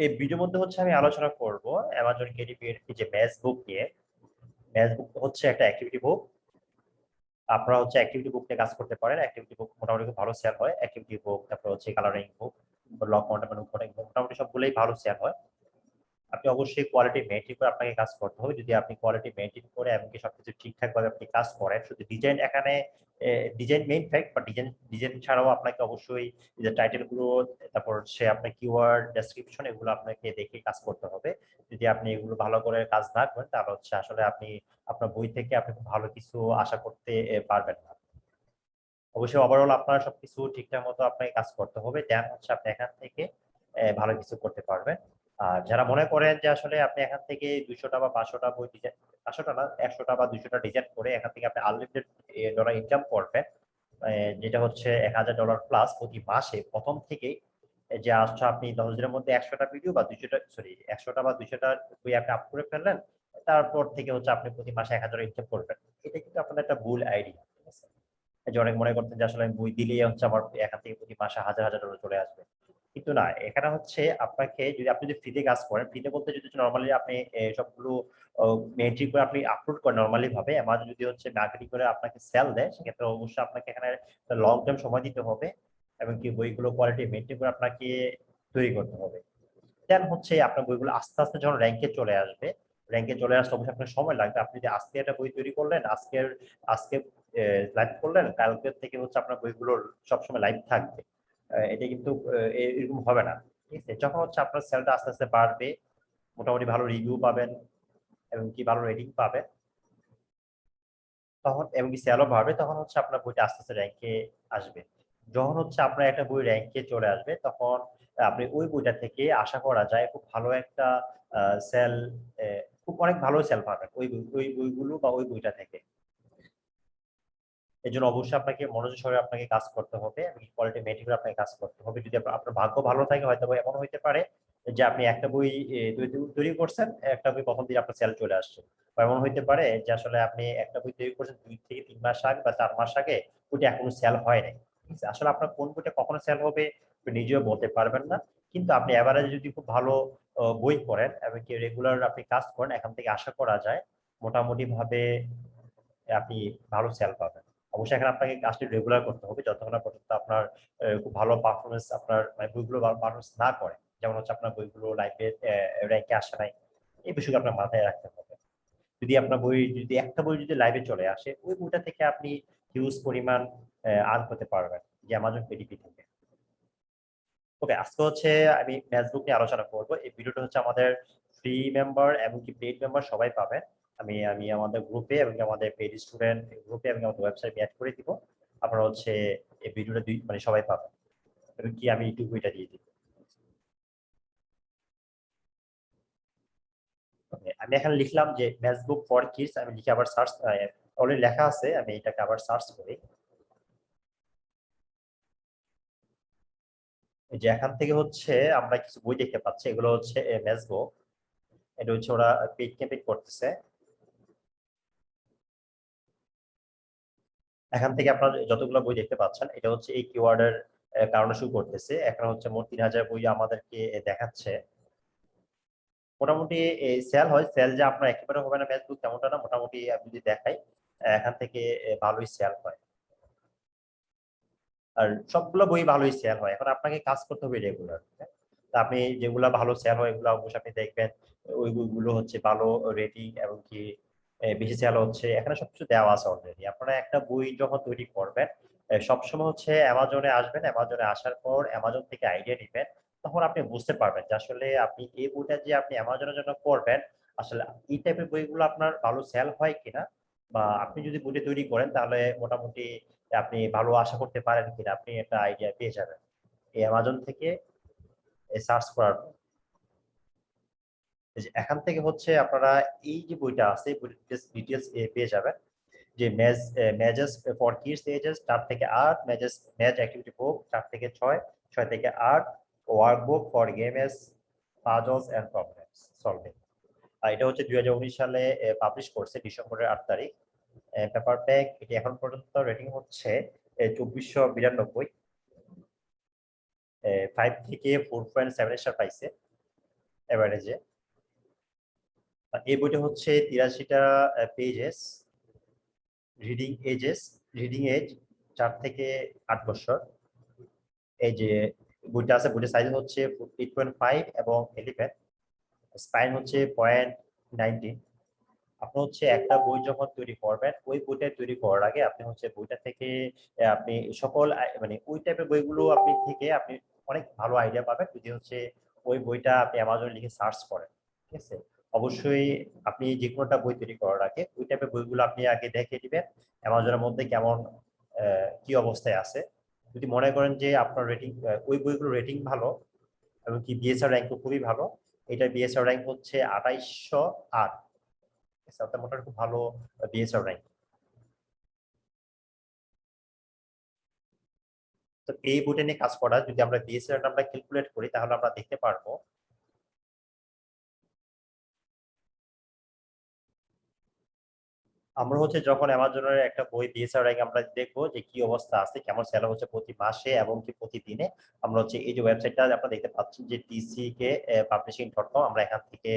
এই ভিডিওর মধ্যে হচ্ছে আমি আলোচনা করব অ্যামাজন কেডিপি এর যে ম্যাথ বুক নিয়ে। ম্যাথ বুক হচ্ছে একটা অ্যাক্টিভিটি বুক। আপনারা হচ্ছে অ্যাক্টিভিটি বুক নিয়ে কাজ করতে পারেন। অ্যাক্টিভিটি বুক মোটামুটি খুব ভালো সেল হয়। অ্যাক্টিভিটি বুক, তারপর হচ্ছে কালারিং বুক, লক অর্নামেন্ট বুক, মোটামুটি সবগুলোই ভালো সেল হয়। আপনি অবশ্যই কোয়ালিটি মেইনটেইন করে আপনাকে কাজ করতে হবে। যদি আপনি কোয়ালিটি মেইনটেইন করে এমনকি সবকিছু ঠিকঠাক ভাবে আপনি কাজ করেন, শুধু ডিজাইন এখানে ডিজাইন মেইন ফ্যাক্ট, বা ডিজাইন ডিজাইন ছাড়াও আপনাকে অবশ্যই যে টাইটেল গুলো, তারপর হচ্ছে আপনার কিওয়ার্ড ডেসক্রিপশন, এগুলো আপনাকে দেখে কাজ করতে হবে। যদি আপনি এগুলো ভালো করে কাজ না করেন তাহলে হচ্ছে আসলে আপনি আপনার বই থেকে আপনি খুব ভালো কিছু আশা করতে পারবেন না। অবশ্যই ওভারঅল আপনার সবকিছু ঠিকঠাক মতো আপনাকে কাজ করতে হবে, দেন হচ্ছে আপনি এখান থেকে ভালো কিছু করতে পারবেন। আর যারা মনে করেন যে আসলে আপনি এখান থেকে 200টা বা 500টা বই ডিজাইন, 500টা না 100টা বা 200টা ডিজাইন করে এখান থেকে আপনি আনলিমিটেড ডলার ইনকাম করবেন, যেটা হচ্ছে $1000 প্লাস প্রতি মাসে প্রথম থেকেই, যে আসছে আপনি 10 দিনের মধ্যে 100টা ভিডিও বা 200টা, সরি 100টা বা 200টা বই আপনি আপ করে ফেললেন, তারপর থেকে হচ্ছে আপনি প্রতি মাসে 1000 ইনকাম করবেন। এটা কিন্তু আপনার একটা ভুল আইডিয়া, ঠিক আছে? যে অনেক মনে করতেন যে আসলে আমি বই দিলেই হচ্ছে আমার এখান থেকে প্রতি মাসে হাজার হাজার ডলার চলে আসবে। কিন্তু না, এখানে হচ্ছে আপনাকে, যদি আপনি যদি ফ্রিতে কাজ করেন, ফ্রিতে বলতে যদি নর্মালি আপনি সবগুলো মেনটেন করে আপনি আপলোড করেন নর্মালি ভাবে, আমাদের যদি হচ্ছে মার্কেটিং করে আপনাকে সেল দেয়, সেক্ষেত্রে অবশ্যই আপনাকে এখানে লং টার্ম সময় দিতে হবে, এবং কি বইগুলো কোয়ালিটি মেনটেন করে আপনাকে তৈরি করতে হবে। দেন হচ্ছে আপনার বইগুলো আস্তে আস্তে যখন র্যাঙ্কে চলে আসবে, র্যাঙ্কে চলে আসতে অবশ্যই আপনার সময় লাগবে। আপনি যদি আজকে একটা বই তৈরি করলেন, আজকে লাইভ করলেন, কালকের থেকে হচ্ছে আপনার বইগুলো সবসময় লাইভ থাকবে, এটা কিন্তু এরকম হবে না। ঠিক আছে, যখন হচ্ছে আপনার সেলটা আস্তে আস্তে বাড়বে, মোটামুটি ভালো রিভিউ পাবেন এবং কি ভালো রেটিং পাবেন, তখন এবং কি সেলও বাড়বে, তখন হচ্ছে আপনার বইটা আস্তে আস্তে র্যাঙ্কে আসবে। যখন হচ্ছে আপনার একটা বই র্যাঙ্কে চলে আসবে, তখন আপনি ওই বইটা থেকে আশা করা যায় খুব ভালো একটা সেল, খুব অনেক ভালো সেল পাবেন ওই বইগুলো বা ওই বইটা থেকে। এই জন্য অবশ্যই আপনাকে মনোযোগ সহকারে আপনাকে কাজ করতে হবে এবং কোয়ালিটি মেনটেন করে আপনাকে কাজ করতে হবে। যদি আপনার ভাগ্য ভালো থাকে, হয়তো এমন হইতে পারে যে আপনি একটা বই তৈরি করছেন, একটা বই প্রথম দিন আপনার সেল চলে আসছে। বা এমন হইতে পারে যে আসলে আপনি একটা বই তৈরি করছেন 2 থেকে 3 মাস আগে বা 4 মাস আগে, ওইটা এখনো সেল হয় নাই। ঠিক আছে, আসলে আপনার কোন বইটা কখনো সেল হবে আপনি নিজেও বলতে পারবেন না। কিন্তু আপনি এভারেজ যদি খুব ভালো বই করেন এবং কি রেগুলার আপনি কাজ করেন, এখান থেকে আশা করা যায় মোটামুটি ভাবে আপনি ভালো সেল পাবেন। অবশ্যই এখানে আপনাকে কাজটি রেগুলার করতে হবে, যতক্ষণ না পর্যন্ত আপনার খুব ভালো পারফরমেন্স, আপনার মানে বইগুলো ভালো পারফরমেন্স না করে, যেমন হচ্ছে আপনার বইগুলো লাইফে র্যাঙ্কে আসে নাই, এই বিষয়গুলো আপনার মাথায় রাখতে হবে। যদি আপনার বই, যদি একটা বই যদি লাইভে চলে আসে, ওই বইটা থেকে আপনি হিউজ পরিমাণ আর্ন করতে পারবেন, যে অ্যামাজন পিডিপি থেকে। ওকে, আজকে হচ্ছে আমি ফেসবুক নিয়ে আলোচনা করব। এই ভিডিওটা হচ্ছে আমাদের ফ্রি মেম্বার এবং কি পেইড মেম্বার সবাই পাবেন। আমি আমি আমাদের গ্রুপে এবং আমাদের পেইড স্টুডেন্ট গ্রুপে এবং আমাদের ওয়েবসাইট অ্যাড করে দিব। আপনারা হচ্ছে এই ভিডিওটা মানে সবাই পাবেন, এবং কি আমি ইউটিউব বইটা দিয়ে দিব। Okay, আমি এখানে লিখলাম যে ফেসবুক ফর কিডস, আমি লিখে আবার সার্চ, অলরেডি লেখা আছে, আমি এটাকে আবার সার্চ করি। এই যে এখান থেকে হচ্ছে আমরা কিছু বই দেখতে পাচ্ছি, এগুলো হচ্ছে ফেসবুক, এটা হচ্ছে ওরা পেইড ক্যাম্পেইন করতেছে। এখান থেকে আপনারা যতগুলো বই দেখতে পাচ্ছেন, এটা হচ্ছে এই কিওয়ার্ডের কারণে শুরু করতেছে। এখন হচ্ছে মোট 3000 বই আমাদেরকে দেখাচ্ছে। মোটামুটি সেল হয়, সেল যে আপনার একেবারে হবে না ফেসবুক তেমনটা না, মোটামুটি আমি যদি দেখাই এখান থেকে ভালোই সেল হয়। আর সবগুলো বই ভালোই সেল হয়। এখন আপনাকে কাজ করতে হবে রেগুলার। আপনি যেগুলা ভালো সেল হয় এগুলো অবশ্যই আপনি দেখবেন, ওই বইগুলো হচ্ছে ভালো রেটিং এবং কি বেশি সেল হচ্ছে, এখানে সবকিছু দেওয়া আছে অলরেডি। আপনারা একটা বই যখন তৈরি করবেন, সবসময় হচ্ছে অ্যামাজনে আসবেন, অ্যামাজনে আসার পর অ্যামাজন থেকে আইডিয়া নিবেন, তখন আপনি বুঝতে পারবেন যে আসলে আপনি এই বইটা যে আপনি অ্যামাজনের জন্য করবেন, আসলে এই টাইপের বইগুলো আপনার ভালো সেল হয় কিনা, বা আপনি যদি বইটা তৈরি করেন তাহলে মোটামুটি আপনি ভালো আশা করতে পারেন কিনা, আপনি একটা আইডিয়া পেয়ে যাবেন এই অ্যামাজন থেকে সার্চ করার পর। এই যে এখান থেকে হচ্ছে আপনারা এই যে বইটা আছে, এই বইটার ডিটেলস পেয়ে যাবেন, যে ম্যাজেস ফর কিডস এজেস 4 থেকে 8, ম্যাজ অ্যাক্টিভিটি বুক 4 থেকে 6, 6 থেকে 8, workbook for games, puzzles and problems solving. আর এটা হচ্ছে 2019 সালে পাবলিশ করছে, ডিসেম্বরের 8 তারিখ। পেপার প্যাক এটি এখন পর্যন্ত রেটিং হচ্ছে 2492, 5 থেকে 4.7 স্টার পাইছে। এভারেজে। এই বইটা হচ্ছে 83টা পেজেস। রিডিং এজ 4 থেকে 8 বছর। এই যে বইটা আছে, বইটার সাইজ হচ্ছে 8.5 এবং 11, স্পাইন হচ্ছে 0.19। আপনি হচ্ছে একটা বই যখন তৈরি করবেন, ওই বইটা তৈরি করার আগে আপনি হচ্ছে বইটা থেকে আপনি সকল মানে ওই টাইপের বইগুলো আপনি থেকে আপনি অনেক ভালো আইডিয়া পাবেন যদি হচ্ছে ওই বইটা আপনি অ্যামাজনে লিখে সার্চ করেন। ঠিক আছে, অবশ্যই আপনি যে কোনোটা বই তৈরি করার আগে ওই টাইপের বইগুলো আপনি আগে দেখে দিবেন অ্যামাজনের মধ্যে কেমন কি অবস্থায় আছে। যদি মনে করেন যে আপনার রেটিং, ওই বইগুলো রেটিং ভালো এবং কি বিএসআর র্যাঙ্ক খুবই ভালো, এটা বিএসআর র্যাঙ্ক হচ্ছে 2808, অর্থাৎ মোটামুটি খুব ভালো বিএসআর র্যাঙ্ক। তো এই বইটা নিয়ে কাজ করা, যদি আমরা বিএসআর আমরা ক্যালকুলেট করি তাহলে আমরা দেখতে পারবো আমরা হচ্ছে যখন অ্যামাজনের একটা বই বিএসআর র্যাঙ্ক আমরা দেখবো যে কি অবস্থা আছে, কেমন সেল হচ্ছে প্রতি মাসে এবং কি প্রতিদিনে। আমরা হচ্ছে এই যে ওয়েবসাইটটা আপনারা দেখতে পাচ্ছেন যে TCK publishing.com, আমরা এখান থেকে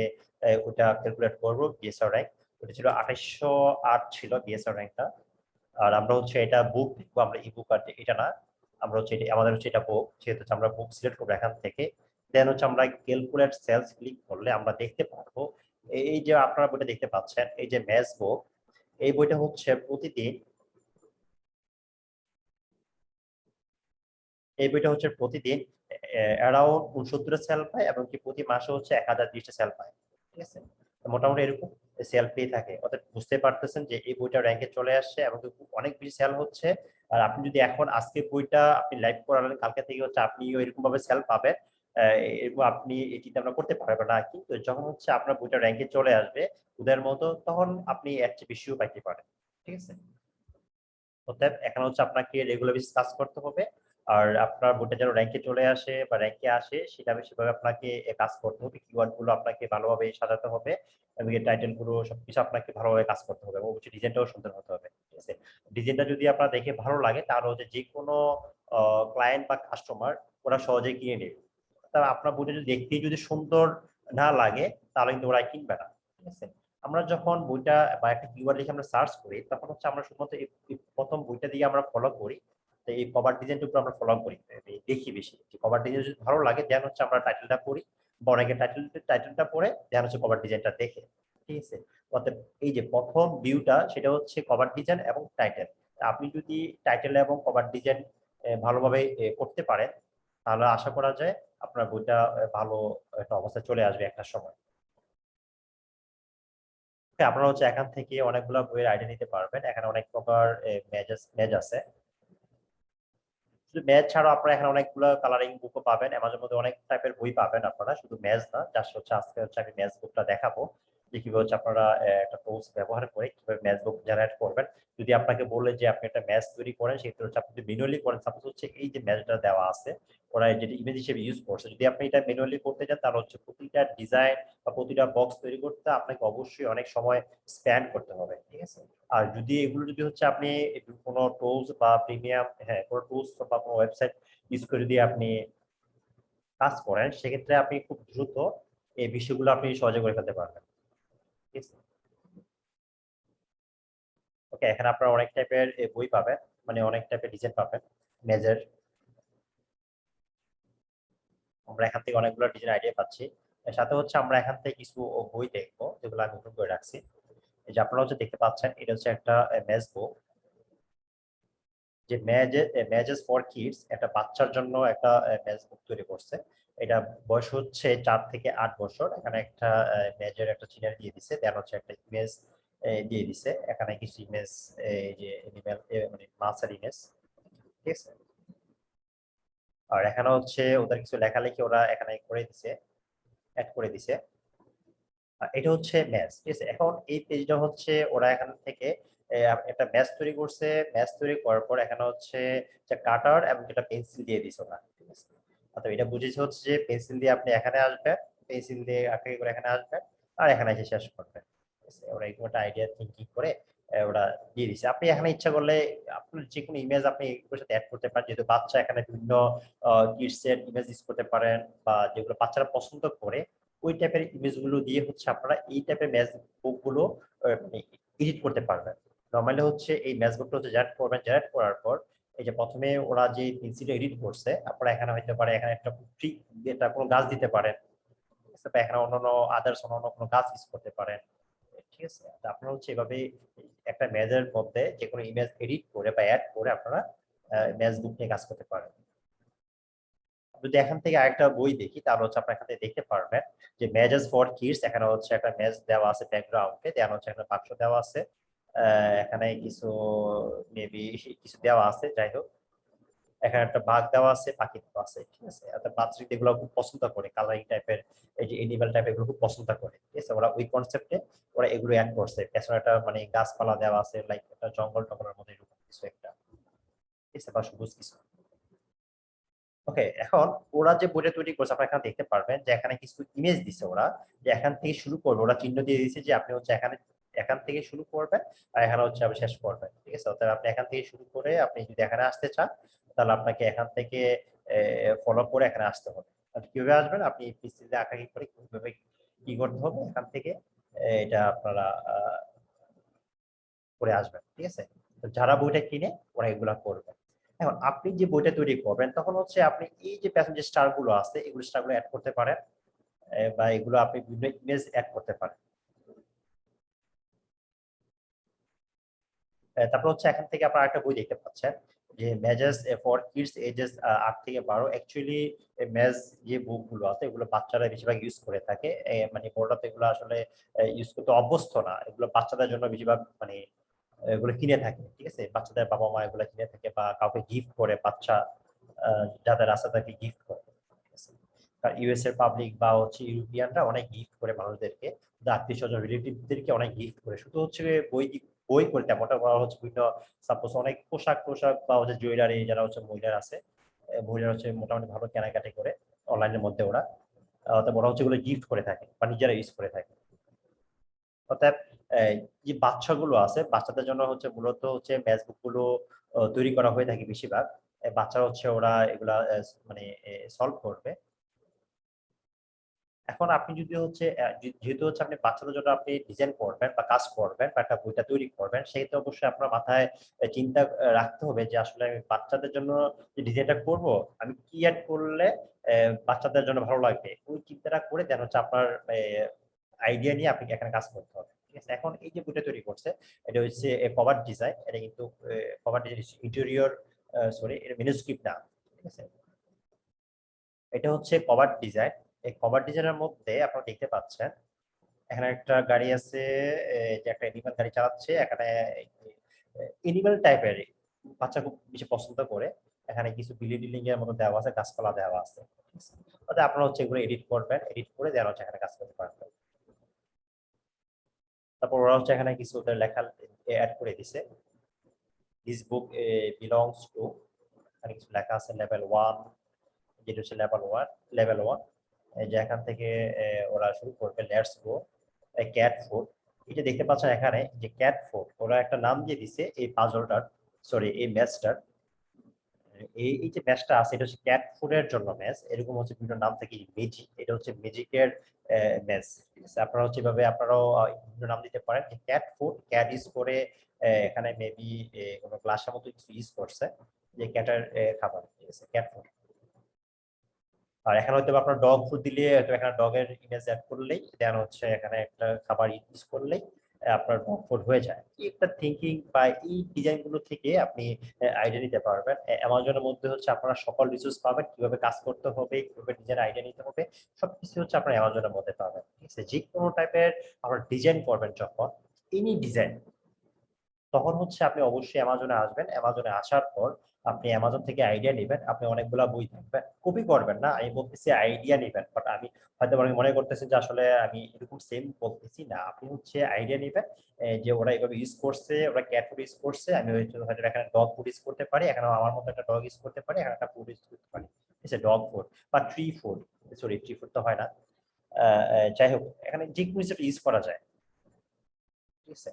ওটা ক্যালকুলেট করবো বিএসআর র্যাঙ্ক। ওটা ছিল 2808 ছিল বিএসআর র্যাঙ্কটা। আর আমরা হচ্ছে এটা বুক দেখবো, আমরা ই বুক আর এটা না, আমরা হচ্ছে এটা আমাদের হচ্ছে এটা বুক, সেহেতু হচ্ছে আমরা বুক সিলেক্ট করবো এখান থেকে। দেন হচ্ছে আমরা ক্যালকুলেট সেলস ক্লিক করলে আমরা দেখতে পারবো এই যে আপনারা বইটা দেখতে পাচ্ছেন, এই যে ম্যাথ বুক, এই বইটা হচ্ছে প্রতিদিন, এই বইটা হচ্ছে প্রতিদিন অ্যারাউন্ড 69 সেল পায় এবং কি প্রতি মাসে হচ্ছে 1030টা সেল পায়। ঠিক আছে, তো মোটামুটি এরকম সেল পেয়ে থাকে। অর্থাৎ বুঝতে পারতেছেন যে এই বইটা র্যাঙ্কে চলে আসছে এবং অনেক বেশি সেল হচ্ছে। আর আপনি যদি এখন আজকে বইটা আপনি লাইভ করালেন, কালকে থেকে হচ্ছে আপনিও এরকম ভাবে সেল পাবেন। এরকম আপনি এটিতে আমরা করতে পারবেন না, কিন্তু যখন হচ্ছে আপনার বইটা র্যাঙ্কে চলে আসবে ওদের মতো, তখন আপনি এর চেয়ে বেশিও পাইতে পারেন। ঠিক আছে, অতএব এখানে হচ্ছে আপনাকে রেগুলার বেসিস কাজ করতে হবে। আর আপনার বইটা যেন র্যাঙ্কে চলে আসে বা র্যাঙ্কে আসে সেটা সেভাবে আপনাকে কাজ করতে হবে। কিওয়ার্ড গুলো আপনাকে ভালোভাবে সাজাতে হবে এবং এই টাইটেল গুলো সবকিছু আপনাকে ভালোভাবে কাজ করতে হবে এবং অবশ্যই ডিজাইনটাও সুন্দর হতে হবে। ঠিক আছে, ডিজাইনটা যদি আপনার দেখে ভালো লাগে তাহলে হচ্ছে যে কোনো ক্লায়েন্ট বা কাস্টমার ওরা সহজেই কিনে নেবে। তাহলে আপনার বইটা যদি দেখতেই যদি সুন্দর না লাগে তাহলে কিন্তু ওরা কিনবে না। ঠিক আছে, আমরা যখন বইটা বা একটা কিওয়ার্ড লিখে আমরা সার্চ করি তখন হচ্ছে আমরা শুধুমাত্র এই প্রথম বইটা দিয়ে আমরা ফলো করি। তো এই কভার ডিজাইনটা উপর আমরা ফলো করি, দেখি বেশি যে কভার ডিজাইন যদি ভালো লাগে দেন হচ্ছে আমরা টাইটেলটা পড়ি, বা অনেকে টাইটেলটা পড়ে দেন হচ্ছে কভার ডিজাইনটা দেখে। ঠিক আছে, অর্থাৎ এই যে প্রথম ভিউটা সেটা হচ্ছে কভার ডিজাইন এবং টাইটেল। আপনি যদি টাইটেল এবং কভার ডিজাইন ভালোভাবে করতে পারেন তাহলে আশা করা যায় আপনার বইটা ভালো একটা অবস্থায় চলে আসবে একটা সময়। হ্যাঁ, আপনারা হচ্ছে এখান থেকে অনেকগুলো বইয়ের আইডিয়া নিতে পারবেন। এখানে অনেক প্রকার ম্যাজ আছে। শুধু ম্যাথ ছাড়াও আপনারা এখানে অনেকগুলো কালারিং বুকও পাবেন। অ্যামাজনের মধ্যে অনেক টাইপের বই পাবেন আপনারা, শুধু ম্যাথ না। জাস্ট হচ্ছে আজকে হচ্ছে আমি ম্যাথ বুকটা দেখাবো যে কিভাবে হচ্ছে আপনারা একটা টুলস ব্যবহার করে কিভাবে ম্যাথ বুক জেনারেট করবেন। যদি আপনাকে বলে যে আপনি একটা ম্যাথ তৈরি করেন, সেক্ষেত্রে হচ্ছে আপনি যদি ম্যানুয়ালি করেন, সাপোজ হচ্ছে এই যে ম্যাথটা দেওয়া আছে ওরা যেটা ইমেজ হিসেবে ইউজ করছে, যদি আপনি এটা ম্যানুয়ালি করতে চান তাহলে হচ্ছে প্রতিটা ডিজাইন বা প্রতিটা বক্স তৈরি করতে আপনাকে অবশ্যই অনেক সময় স্পেন্ড করতে হবে। ঠিক আছে, আর যদি এগুলো যদি হচ্ছে আপনি কোনো টুলস বা প্রিমিয়াম, হ্যাঁ কোনো টুলস বা কোনো ওয়েবসাইট ইউজ করে যদি আপনি কাজ করেন সেক্ষেত্রে আপনি খুব দ্রুত এই বিষয়গুলো আপনি সহজে করে ফেলতে পারবেন। ঠিক আছে, ওকে, এখানে আপনারা অনেক টাইপের বই পাবেন, মানে অনেক টাইপের ডিজাইন পাবেন মেজর। আমরা এখান থেকে অনেকগুলো ডিজাইন আইডিয়া পাচ্ছি। এর সাথে হচ্ছে আমরা এখান থেকে কিছু বই দেখবো যেগুলো আমি ওপেন করে রাখছি। এই যে আপনারা হচ্ছে দেখতে পাচ্ছেন এটা হচ্ছে একটা ম্যাথ বুক, যে ম্যাজেস ফর কিডস, একটা বাচ্চার জন্য একটা ম্যাথ বুক তৈরি করছে। এটা বয়স হচ্ছে 4 থেকে 8 বছর। এখানে একটা ম্যাজের একটা সিনারি দিয়ে দিছে, দেন হচ্ছে একটা ইমেজ দিয়ে দিছে, এখানে কিছু ইমেজ, এই যে এনিম্যাল মানে মাছের ইমেজ। ঠিক আছে, আর এখানে হচ্ছে ওদের কিছু লেখালেখি ওরা এখানে করে দিছে, অ্যাড করে দিছে। এটা হচ্ছে ম্যাথ। ঠিক আছে, এখন এই পেজটা হচ্ছে ওরা এখান থেকে একটা ম্যাথ তৈরি করছে। ম্যাথ তৈরি করার পর এখানে হচ্ছে যে কাটার এবং একটা পেন্সিল দিয়ে দিছে ওরা। ঠিক আছে, অর্থাৎ এটা বুঝেছে হচ্ছে যে পেন্সিল দিয়ে আপনি এখানে আসবেন, পেন্সিল দিয়ে আঁকে করে এখানে আসবেন আর এখানে এসে শেষ করবেন। ঠিক আছে, ওরা এরকম একটা আইডিয়া থিঙ্কিং করে ওরা দিয়ে দিছে। আপনি এখানে ইচ্ছা করলে আপনার যে কোনো ইমেজ আপনি এগুলোর সাথে অ্যাড করতে পারেন, যেহেতু বাচ্চা এখানে বিভিন্ন কিডস এর ইমেজ ইউজ করতে পারেন বা যেগুলো বাচ্চারা পছন্দ করে ওই টাইপের ইমেজগুলো দিয়ে হচ্ছে আপনারা এই টাইপের ম্যাচ বুকগুলো মানে এডিট করতে পারবেন। নরমালি হচ্ছে এই ম্যাচ বুকটা হচ্ছে জেনারেট করবেন, জেনারেট করার পর এই যে প্রথমে ওরা যে পেন্সিল এডিট করছে, আপনারা এখানে হইতে পারে এখানে একটা ট্রি, এটা কোনো গাছ দিতে পারেন, বা এখানে অন্যান্য আদার্স অন্যান্য কোনো গাছ ইউজ করতে পারেন। ঠিক আছে, তো আপনারা হচ্ছে এভাবে একটা ম্যাচের মধ্যে যে কোনো ইমেজ এডিট করে বা অ্যাড করে আপনারা ম্যাচ বুক নিয়ে কাজ করতে পারেন। যদি এখান থেকে আরেকটা বই দেখি তাহলে হচ্ছে আপনারা এখান থেকে দেখতে পারবেন যে ম্যাজেস ফর কিডস, এখানে হচ্ছে একটা ম্যাচ দেওয়া আছে ব্যাকগ্রাউন্ডে, দেওয়া হচ্ছে একটা বাক্স দেওয়া আছে, এখানে কিছু মেবি কিছু দেওয়া আছে, যাই হোক এখানে একটা বাঘ দেওয়া আছে, পাখি দেওয়া আছে। ঠিক আছে, অর্থাৎ বাচ্চারা এগুলো খুব পছন্দ করে, কালারিং টাইপের এই যে এনিমেল টাইপের এগুলো খুব পছন্দ করে। ঠিক আছে, ওরা ওই কনসেপ্টে ওরা এগুলো অ্যাড করছে, পেছনে একটা মানে গাছপালা দেওয়া আছে, লাইক একটা জঙ্গল টঙ্গলের মধ্যে এরকম কিছু একটা, ঠিক আছে, বা সবুজ কিছু। ওকে, এখন ওরা যে বইটা তৈরি করছে আপনারা এখানে দেখতে পারবেন যে এখানে কিছু ইমেজ দিছে ওরা, যে এখান থেকে শুরু করবে, ওরা চিহ্ন দিয়ে দিয়েছে যে আপনি হচ্ছে এখানে এখান থেকে শুরু করবেন আর এখানে হচ্ছে আপনি শেষ করবেন। ঠিক আছে, অর্থাৎ আপনি এখান থেকে শুরু করে আপনি যদি এখানে আসতে চান তাহলে আপনাকে এখান থেকে ফলো করে এখানে আসতে হবে। আর কিভাবে আসবেন, আপনি পিসিতে আঁকাআঁকি করে কিভাবে কি করতে হবে এখান থেকে এটা আপনারা করে আসবেন। ঠিক আছে, তো যারা বইটা কিনে ওরা এগুলা করবে। এখন আপনি যে বইটা তৈরি করবেন তখন হচ্ছে আপনি এই যে প্যাসেঞ্জার যে স্টার গুলো আছে এগুলো স্টার গুলো অ্যাড করতে পারেন, বা এগুলো আপনি বিভিন্ন ইমেজ অ্যাড করতে পারেন। তারপর হচ্ছে এখান থেকে আপনারা একটা বই দেখতে পাচ্ছেন যে ম্যাজেস ফর কিডস এজেস 8 থেকে 12। অ্যাকচুয়ালি ম্যাজ যে বুক গুলো আছে এগুলো বাচ্চারা বেশিরভাগ ইউজ করে থাকে, মানে বড়রা তো এগুলো আসলে ইউজ করতে অভ্যস্ত না, এগুলো বাচ্চাদের জন্য বেশিরভাগ মানে এগুলো কিনে থাকে। ঠিক আছে, বাচ্চাদের বাবা মা এগুলো কিনে থাকে বা কাউকে গিফট করে, বাচ্চা যাদের আছে তাকে গিফট করে। ঠিক আছে, ইউএস এর পাবলিক বা হচ্ছে ইউরোপিয়ানরা অনেক গিফট করে মানুষদেরকে, আত্মীয় স্বজন রিলেটিভদেরকে অনেক গিফট করে। শুধু হচ্ছে বই বই করে তেমনটা করা হচ্ছে বিভিন্ন, সাপোজ অনেক পোশাক টোশাক বা হচ্ছে জুয়েলারি, যারা হচ্ছে মহিলারা আছে, মহিলারা হচ্ছে মোটামুটি ভালো কেনাকাটি করে অনলাইনের মধ্যে ওরা, অর্থাৎ ওরা হচ্ছে এগুলো গিফট করে থাকে বা নিজেরা ইউজ করে থাকে। অর্থাৎ যে বাচ্চাগুলো আছে বাচ্চাদের জন্য হচ্ছে মূলত হচ্ছে ম্যাথবুক গুলো তৈরি করা হয়ে থাকে বেশিরভাগ। বাচ্চারা হচ্ছে ওরা এগুলা মানে সলভ করবে। এখন আপনি যদি হচ্ছে যেহেতু হচ্ছে আপনি বাচ্চাদের জন্য আপনি ডিজাইন করবেন বা কাজ করবেন বা একটা বইটা তৈরি করবেন, সেক্ষেত্রে অবশ্যই আপনার মাথায় চিন্তা রাখতে হবে যে আসলে আমি বাচ্চাদের জন্য যে ডিজাইনটা করব আমি কি অ্যাড করলে বাচ্চাদের জন্য ভালো লাগবে, ওই চিন্তাটা করে দেন হচ্ছে আপনার আইডিয়া নিয়ে আপনি এখানে কাজ করতে হবে। ঠিক আছে, এখন এই যে বইটা তৈরি করছে এটা হচ্ছে কভার ডিজাইন, এটা কিন্তু কভার ডিজাইন ইন্টেরিয়র, সরি এটা ম্যানুস্ক্রিপ্ট না। ঠিক আছে, এটা হচ্ছে কভার ডিজাইন। এই কভার ডিজাইনের মধ্যে আপনারা দেখতে পাচ্ছেন এখানে একটা গাড়ি আছে, যে একটা এনিম্যাল গাড়ি চালাচ্ছে এখানে, এনিম্যাল টাইপের বাচ্চা খুব বেশি পছন্দ করে। এখানে কিছু বিল্ডিং এর মতো দেওয়া আছে, গাছপালা দেওয়া আছে। ঠিক আছে? তাতে আপনারা হচ্ছে এগুলো এডিট করবেন, এডিট করে দেওয়া হচ্ছে এখানে কাজ করতে পারবেন। তারপর ওরা হচ্ছে এখানে কিছু ওদের লেখা অ্যাড করে দিছে, দিস বুক বিলংস টু, এখানে কিছু লেখা আছে লেভেল 1, যেটা হচ্ছে লেভেল 1 এই যে এখান থেকে ওরা শুরু করবে লেটস গো ক্যাট ফুড। এটা দেখতে পাচ্ছেন এখানে যে ক্যাট ফুড ওরা একটা নাম দিয়ে দিছে এই পাজলটার, সরি এই ম্যাচটার। এই যে ম্যাচটা আছে এটা হচ্ছে ক্যাট ফুডের জন্য ম্যাচ, এরকম হচ্ছে বিভিন্ন নাম থেকে ম্যাজিক, এটা হচ্ছে ম্যাজিকের ম্যাচ। ঠিক আছে, আপনারা হচ্ছে এভাবে আপনারাও বিভিন্ন নাম দিতে পারেন যে ক্যাট ফুড, ক্যাট ইউজ করে এখানে মেবি কোনো গ্লাসের মতো কিছু ইউজ করছে যে ক্যাটের খাবার। ঠিক আছে, ক্যাট ফুড। আর এখানে হয়তো আপনার ডগ ফুড দিলে হয়তো এখানে ডগের ইমেজ অ্যাড করলেই দেন হচ্ছে এখানে একটা খাবার ইউজ করলেই আপনার ডগ ফুড হয়ে যায়। এই একটা থিঙ্কিং বা এই ডিজাইন গুলো থেকে আপনি আইডিয়া নিতে পারবেন। অ্যামাজনের মধ্যে হচ্ছে আপনারা সকল রিসোর্স পাবেন, কিভাবে কাজ করতে হবে, কিভাবে ডিজাইন আইডিয়া নিতে হবে, সবকিছু হচ্ছে আপনার অ্যামাজনের মধ্যে পাবেন। ঠিক আছে, যে কোনো টাইপের আপনার ডিজাইন করবেন যখন, এনি ডিজাইন, তখন হচ্ছে আপনি অবশ্যই অ্যামাজনে আসবেন। অ্যামাজনে আসার পর আপনি অ্যামাজন থেকে আইডিয়া নেবেন, আপনি অনেকগুলা বই থাকবেন, কপি করবেন না, আমি বলতেছি আইডিয়া নেবেন, বাট আমি হয়তো অনেকে মনে করতেছেন যে আসলে আমি এরকম সেম বলতেছি না, আপনি হচ্ছে আইডিয়া নেবেন যে ওরা এভাবে ইউজ করছে, ওরা ক্যাট ফুড ইউজ করছে, আমি হয়তো এখানে ডগ ফুড ইউজ করতে পারি, এখানে আমার মতো একটা ডগ ইউজ করতে পারি, এখানে একটা ফুড ইউজ করতে পারি। ঠিক আছে, ডগ ফুড বা tree food, sorry tree food তো হয় না, যাই হোক এখানে যে কোনো কিছু ইউজ করা যায়। ঠিক আছে,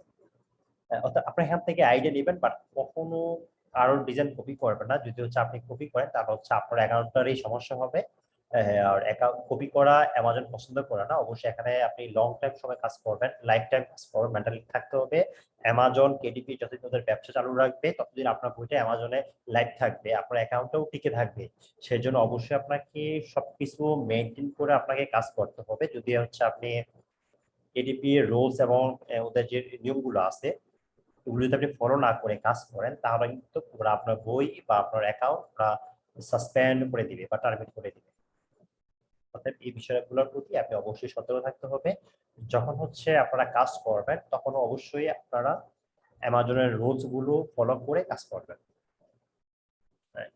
অর্থাৎ আপনি এখান থেকে আইডিয়া নেবেন, বাট কখনো কারোর ডিজাইন কপি করবেন না। যদি হচ্ছে আপনি কপি করেন তাহলে হচ্ছে আপনার অ্যাকাউন্টটারই সমস্যা হবে, আর অ্যাকাউন্ট কপি করা অ্যামাজন পছন্দ করে না। অবশ্যই এখানে আপনি লং টাইম সময় কাজ করবেন, লাইফ টাইম কাজ করবেন, মেন্টালি থাকতে হবে। অ্যামাজন কেডিপি যতদিন ওদের ব্যবসা চালু রাখবে ততদিন আপনার বইটা অ্যামাজনে লাইভ থাকবে, আপনার অ্যাকাউন্টটাও টিকে থাকবে। সেই জন্য অবশ্যই আপনাকে সবকিছু মেনটেন করে আপনাকে কাজ করতে হবে। যদি হচ্ছে আপনি কেডিপি এর রুলস এবং ওদের যে নিয়মগুলো আছে ওগুলো যদি আপনি ফলো না করে কাজ করেন তাহলে কিন্তু ওরা আপনার বই বা আপনার অ্যাকাউন্ট ওরা সাসপেন্ড করে দিবে বা টার্মিনেট করে দিবে। অর্থাৎ এই বিষয়গুলোর প্রতি আপনি অবশ্যই সতর্ক থাকতে হবে। যখন হচ্ছে আপনারা কাজ করবেন তখন অবশ্যই আপনারা অ্যামাজনের রুলস গুলো ফলো করে কাজ করবেন।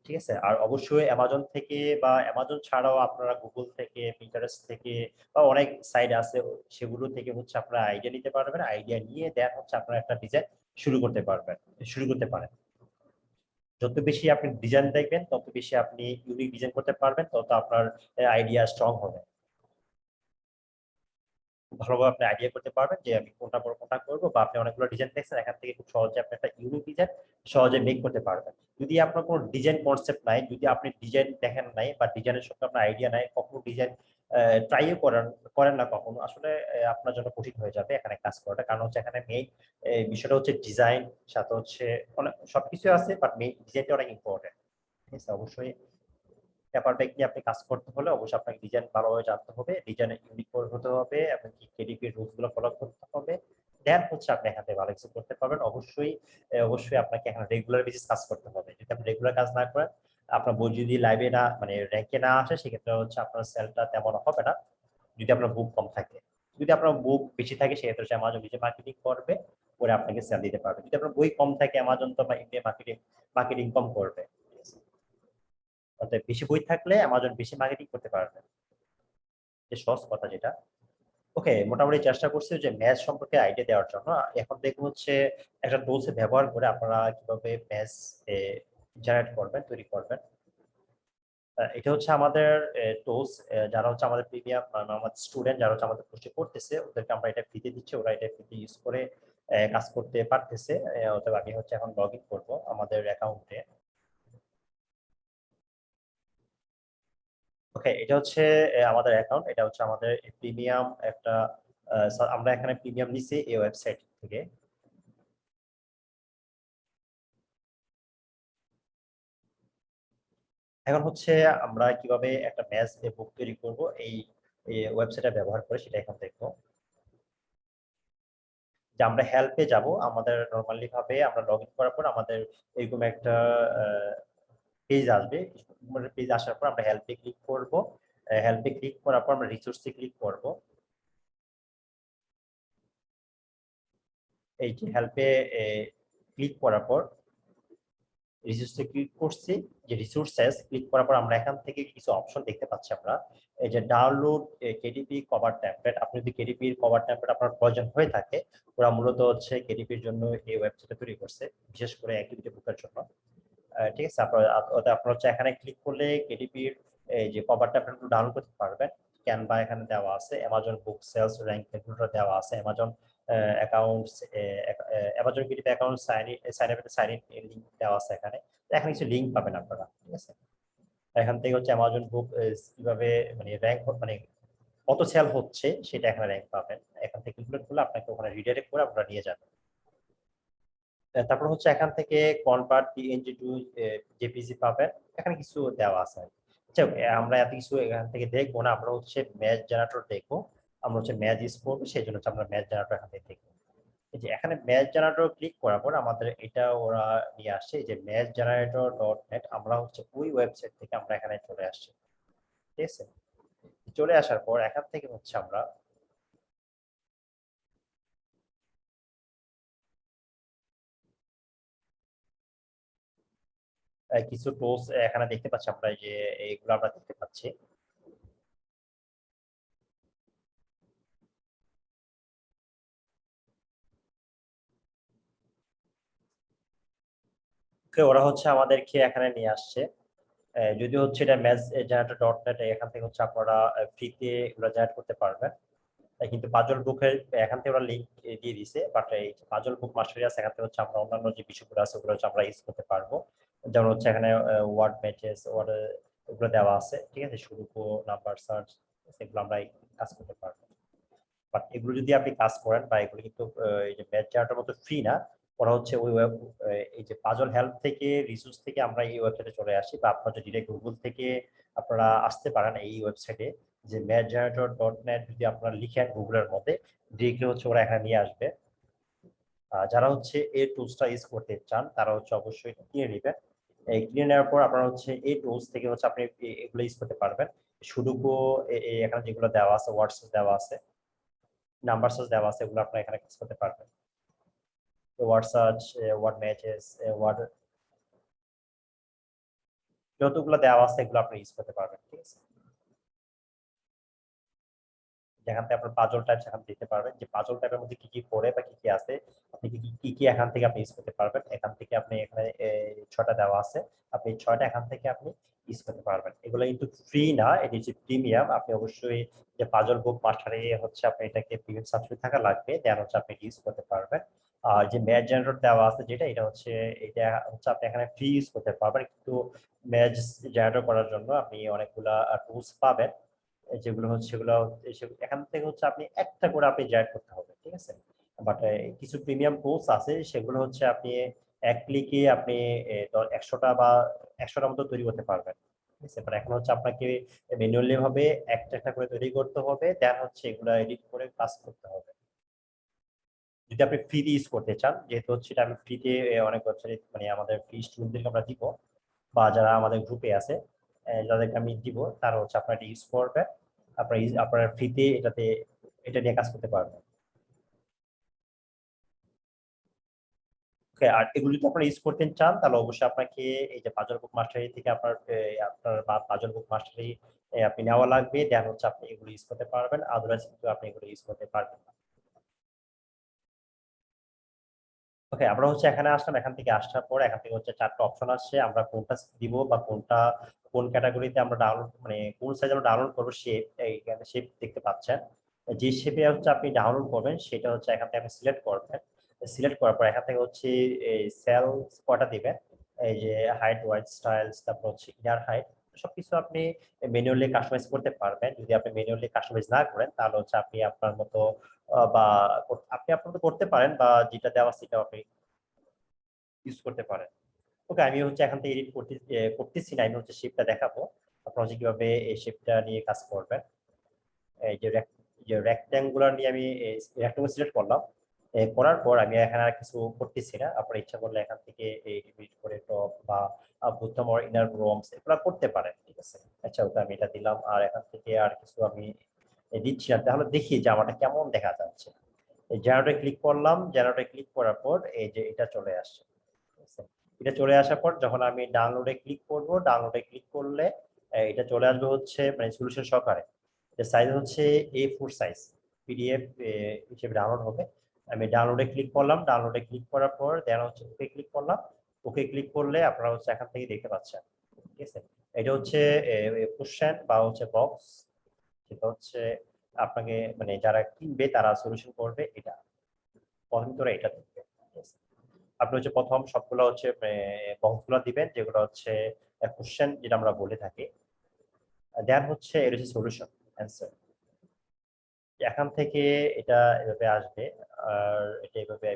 ঠিক আছে। আর অবশ্যই অ্যামাজন থেকে বা অ্যামাজন ছাড়াও আপনারা গুগল থেকে, পিন্টারেস্ট থেকে বা অনেক সাইট আছে, সেগুলো থেকে হচ্ছে আপনারা আইডিয়া নিতে পারবেন। আইডিয়া নিয়ে দেন হচ্ছে আপনারা একটা ডিজাইন শুরু করতে পারেন। যত বেশি আপনি ডিজাইন দেখবেন তত বেশি আপনি ইউনিক ডিজাইন করতে পারবেন, তত আপনার আইডিয়া স্ট্রং হবে। ভালোভাবে আপনি আইডিয়া করতে পারবেন যে আমি কোনটা পর কোনটা করবো, বা আপনি অনেকগুলো ডিজাইন দেখছেন, এখান থেকে খুব সহজে আপনি একটা ইউনিক ডিজাইন সহজে মেক করতে পারবেন। যদি আপনার কোনো ডিজাইন কনসেপ্ট নাই, যদি আপনি ডিজাইন দেখেন নাই বা ডিজাইনের সঙ্গে আপনার আইডিয়া নাই, কখনো ডিজাইন ট্রাইও করেন করেন না কখনো, আসলে আপনার জন্য কঠিন হয়ে যাবে এখানে কাজ করাটা। কারণ হচ্ছে এখানে মেইন বিষয়টা হচ্ছে ডিজাইন, সাথে হচ্ছে অনেক সবকিছু আছে, বাট মেইন ডিজাইনটা অনেক ইম্পর্টেন্ট। ঠিক আছে। অবশ্যই পেপার ব্যাগ নিয়ে আপনি কাজ করতে হলে অবশ্যই আপনাকে ডিজাইন ভালোভাবে জানতে হবে, ডিজাইন ইউনিক হতে হবে এবং কি কেডিপি রুলস গুলো ফলো করতে হবে। দেন হচ্ছে আপনি এখান থেকে ভালো কিছু করতে পারবেন। অবশ্যই আপনাকে এখানে রেগুলার বেসিস কাজ করতে হবে। যদি আপনি রেগুলার কাজ না করেন, আপনার বই যদি লাইভে না মানে র্যাঙ্কে না আসে, সেক্ষেত্রে হচ্ছে আপনার সেলটা তেমন হবে না। যদি আপনার বুক কম থাকে, যদি আপনার বুক বেশি থাকে সেক্ষেত্রে হচ্ছে অ্যামাজন নিজে মার্কেটিং করবে, করে আপনাকে সেল দিতে পারবে। যদি আপনার বই কম থাকে, অ্যামাজন তো বা ইন্ডিয়া মার্কেটিং কম করবে। অর্থাৎ বেশি বই থাকলে অ্যামাজন বেশি মার্কেটিং করতে পারবে, যে সহজ কথা যেটা। ওকে, মোটামুটি চেষ্টা করছি যে ম্যাচ সম্পর্কে আইডিয়া দেওয়ার জন্য। এখন দেখবো হচ্ছে একটা টুলস ব্যবহার করে আপনারা কিভাবে ম্যাচ জেনারেট করবেন, তৈরি করবেন। এটা হচ্ছে আমাদের টুলস, যারা হচ্ছে আমাদের প্রিমিয়াম আমাদের স্টুডেন্ট যারা হচ্ছে আমাদের কোর্সে করতেছে ওদেরকে আমরা এটা ফ্রিতে দিচ্ছি, ওরা এটা ফ্রিতে ইউজ করে কাজ করতে পারতেছে। অতএব আমি হচ্ছে এখন লগ ইন করবো আমাদের অ্যাকাউন্টে। ওকে, এটা হচ্ছে আমাদের অ্যাকাউন্ট, এটা হচ্ছে আমাদের প্রিমিয়াম একটা আমরা এখানে প্রিমিয়াম নিছি এই ওয়েবসাইট থেকে। এখন হচ্ছে আমরা কিভাবে একটা ম্যাচ বুক তৈরি করব এই ওয়েবসাইটটা ব্যবহার করে সেটা এখন দেখবো। যে আমরা হেল্পে যাব, আমাদের নরমালি ভাবে আমরা লগ ইন করার পর আমাদের এরকম একটা পেজ আসবে। পেজ আসার পর আমরা হেল্পে ক্লিক করব। হেল্পে ক্লিক করার পর আমরা রিসোর্সে ক্লিক করব। এই যে হেল্পে ক্লিক করার পর রিসোর্সে ক্লিক করছি, যে রিসোর্সেস ক্লিক করার পর আমরা এখান থেকে কিছু অপশন দেখতে পাচ্ছি আমরা। এই যে ডাউনলোড কেডিপি কভার টেমপ্লেট, আপনি যদি কেডিপির কভার টেমপ্লেট আপনার প্রয়োজন হয়ে থাকে, ওরা মূলত হচ্ছে কেডিপির জন্য এই ওয়েবসাইটটা তৈরি করছে, বিশেষ করে অ্যাক্টিভিটি বুকের জন্য। ঠিক আছে। আপনার হচ্ছে এখানে ক্লিক করলে কেডিপির এই যে কভারটা আপনি ডাউনলোড করতে পারবেন। ক্যানভা এখানে দেওয়া আছে, Amazon book sales rank calculator দেওয়া আছে, Amazon accounts, Amazon KDP account sign in link দেওয়া আছে এখানে। তো এখানে কিছু লিংক পাবেন আপনারা। ঠিক আছে। এখান থেকে হচ্ছে অ্যামাজন বুক কিভাবে মানে র্যাঙ্ক মানে কত সেল হচ্ছে সেটা এখানে র্যাঙ্ক পাবেন। এখান থেকে ক্যালকুলেট করলে আপনাকে ওখানে রিডাইরেক্ট করে আপনারা নিয়ে যাবেন। তারপর হচ্ছে এখান থেকে কনভার্ট পিএনজি টু জেপিজি পাবেন, এখানে কিছু দেওয়া আছে। আচ্ছা, আমরা এত কিছু এখান থেকে দেখবো না, আমরা হচ্ছে ম্যাচ জেনারেটর দেখবো। আমরা হচ্ছে ম্যাচ ইউজ করবো, সেই জন্য হচ্ছে আমরা ম্যাচ জেনারেটর এখান থেকে দেখবো। এই যে এখানে ম্যাচ জেনারেটর ক্লিক করার পর আমাদের এটা ওরা নিয়ে আসছে, এই যে ম্যাচ জেনারেটর ডট নেট, আমরা হচ্ছে ওই ওয়েবসাইট থেকে আমরা এখানে চলে আসছি। ঠিক আছে। চলে আসার পর এখান থেকে হচ্ছে আমরা কিছু টুলস এখানে দেখতে পাচ্ছি আমরা, এই যে এইগুলো আমরা দেখতে পাচ্ছি। ওরা হচ্ছে আমাদেরকে এখানে নিয়ে আসছে। যদি হচ্ছে এটা ম্যাচ জেনারেটর ডট নেট, এখান থেকে হচ্ছে আপনারা ফ্রিতে এগুলো জেনারেট করতে পারবেন। কিন্তু পাজল বুকের এখান থেকে ওরা লিঙ্ক দিয়ে দিছে, বাট এই পাজল বুক মাস্টারিয়াস এখান থেকে হচ্ছে আমরা অন্যান্য যে বিষয়গুলো আছে ওগুলো হচ্ছে আমরা ইউজ করতে পারবো। যেমন হচ্ছে এখানে ওয়ার্ড ম্যাচেস, ওয়ার্ড এগুলো দেওয়া আছে, ঠিক আছে, সুডোকু, নাম্বার সার্চ, এগুলো আমরা কাজ করতে পারবো। বাট এগুলো যদি আপনি কাজ করেন বা এগুলো কিন্তু এই যে ম্যাথ জেনারেটর মতো ফ্রি না, ওরা হচ্ছে ওই ওয়েব, এই যে পাজল হেল্প থেকে রিসোর্স থেকে আমরা এই ওয়েবসাইটে চলে আসি, বা আপনারা ডিরেক্ট গুগল থেকে আপনারা আসতে পারেন এই ওয়েবসাইটে, যে mathgenerator.net যদি আপনারা লিখেন গুগলের মধ্যে, ডিরেক্টলি হচ্ছে ওরা এখানে নিয়ে আসবে। যারা হচ্ছে এই টুলসটা ইউজ করতে চান তারা হচ্ছে অবশ্যই কিনে নেবেন। এই কিনে নেওয়ার পর আপনারা হচ্ছে এই টুলস থেকে হচ্ছে আপনি এগুলো ইউজ করতে পারবেন। সুডোকু এখানে যেগুলো দেওয়া আছে, ওয়ার্ডস দেওয়া আছে, নাম্বার সার্চ দেওয়া আছে, এগুলো আপনারা এখানে কাজ করতে পারবেন। Word search, word matches, word, যতগুলো দেওয়া আছে এগুলো আপনি ইউজ করতে পারবেন, ঠিক আছে। যেখান থেকে আপনার পাজল টাইপ সেখান থেকে দিতে পারবেন, যে পাজল টাইপের মধ্যে কি কি পড়ে বা কি কি আছে, আপনি কি এখান থেকে আপনি ইউজ করতে পারবেন। এখান থেকে আপনি এখানে 6টা দেওয়া আছে, আপনি 6টা এখান থেকে আপনি ইউজ করতে পারবেন। এগুলো কিন্তু ফ্রি না, এটি হচ্ছে প্রিমিয়াম। আপনি অবশ্যই যে পাজল বুক মাস্টারে হচ্ছে আপনি এটাকে প্রিমিয়াম সাবস্ক্রিপশন থাকা লাগবে, দেন হচ্ছে আপনি ইউজ করতে পারবেন। আর যে ম্যাথ জেনারেটর দেওয়া আছে যেটা, এটা হচ্ছে আপনি এখানে ফ্রি ইউজ করতে পারবেন, কিন্তু ম্যাথ জেনারেটর করার জন্য আপনি অনেকগুলা টুলস পাবেন, যেগুলো হচ্ছে সেগুলো এখান থেকে হচ্ছে আপনি একটা করে আপনি জেনারেট করতে হবে, ঠিক আছে। বাট কিছু প্রিমিয়াম টুলস আছে, সেগুলো হচ্ছে আপনি এক ক্লিকে আপনি 100টা বা 100টার মতো তৈরি করতে পারবেন, ঠিক আছে। বাট এখন হচ্ছে আপনাকে ম্যানুয়ালি ভাবে একটা একটা করে তৈরি করতে হবে, দেন হচ্ছে এগুলো এডিট করে কাজ করতে হবে। যদি আপনি ফ্রিতে ইউজ করতে চান, যেহেতু হচ্ছে এটা আমি ফ্রিতে অনেক ওয়েবসাইট মানে আমাদের ফ্রি স্টুডেন্টদেরকে আমরা দিব, বা যারা আমাদের গ্রুপে আছে যাদেরকে আমি দিব, তারা হচ্ছে আপনার এটা ইউজ করবে, আপনার ফ্রিতে এটা নিয়ে কাজ করতে পারবেন। ওকে, আর এগুলো যদি আপনারা ইউজ করতে চান তাহলে অবশ্যই আপনাকে এই যে পাজল বুক মাস্টারি থেকে আপনার বা পাজল বুক মাস্টারি আপনি নেওয়া লাগবে, দেন হচ্ছে আপনি এগুলো ইউজ করতে পারবেন, আদারওয়াইজ কিন্তু আপনি এগুলো ইউজ করতে পারবেন না। ওকে, আমরা হচ্ছে এখানে আসলাম, এখান থেকে আসার পর এখান থেকে হচ্ছে 4টা অপশন আসছে, আমরা কোনটা দিব বা কোন ক্যাটাগরিতে আমরা ডাউনলোড মানে কোন সাইজ আমরা ডাউনলোড করবো, শেপ, এইখানে শেপ দেখতে পাচ্ছেন। যে শেপে হচ্ছে আপনি ডাউনলোড করবেন সেটা হচ্ছে এখান থেকে আপনি সিলেক্ট করবেন। সিলেক্ট করার পর এখান থেকে হচ্ছে এই সেলস কয়টা দিবেন, এই যে হাইট, ওয়াইড, স্টাইলস, তারপর হচ্ছে ইনার হাইট, সবকিছু আপনি ম্যানুয়ালি কাস্টমাইজ করতে পারবেন। যদি আপনি ম্যানুয়ালি কাস্টমাইজ না করেন তাহলে হচ্ছে আপনি আপনার মতো বা আপনি আপনার মতো করতে পারেন, বা যেটা দেওয়া সেটা আপনি ইউজ করতে পারেন। ওকে, আমি হচ্ছে এখান থেকে এডিট করতেছি না, আমি হচ্ছে শেপটা দেখাবো আপনারা হচ্ছে কিভাবে এই শেপটা নিয়ে কাজ করবেন। এই যে রেক্ট্যাঙ্গুলার নিয়ে আমি রেক্ট্যাঙ্গুলার সিলেক্ট করলাম, করার পর আমি এখানে আর কিছু করতেছি না, আপনার ইচ্ছা করলে এখান থেকে এই এডিট করে টপ বা বুথম অর ইনার রোমস এগুলো করতে পারেন, ঠিক আছে। আচ্ছা, ওকে, আমি এটা দিলাম, আর এখান থেকে আর কিছু আমি দিচ্ছি না। তাহলে দেখি যে আমারটা কেমন দেখা যাচ্ছে। এই জেনারেটরে ক্লিক করলাম, জেনারেটরে ক্লিক করার পর এই যে এটা চলে আসছে, ঠিক আছে। এটা চলে আসার পর যখন আমি ডাউনলোডে ক্লিক করব, ডাউনলোডে ক্লিক করলে এটা চলে আসবে হচ্ছে মানে সলিউশন সহকারে। এর সাইজ হচ্ছে A4 সাইজ, পিডিএফ হিসেবে ডাউনলোড হবে। আমি ডাউনলোডে ক্লিক করলাম, ডাউনলোডে ক্লিক করার পর দেন হচ্ছে ওকে ক্লিক করলাম। ওকে ক্লিক করলে আপনারা হচ্ছে এখান থেকে দেখতে পাচ্ছেন, ঠিক আছে। এটা হচ্ছে কোশ্চেন বা হচ্ছে বক্স, যেটা হচ্ছে আপনাকে মানে যারা কিনবে তারা সলিউশন করবে, এটা প্রথম তোরা এটা দেখবে, ঠিক আছে। আপনি হচ্ছে প্রথম সবগুলো হচ্ছে বক্সগুলো দিবেন, যেগুলো হচ্ছে কোশ্চেন যেটা আমরা বলে থাকি, দেন হচ্ছে এর হচ্ছে সলিউশন, অ্যান্সার। এখান থেকে এটা এভাবে আসবে, আর এটা এভাবে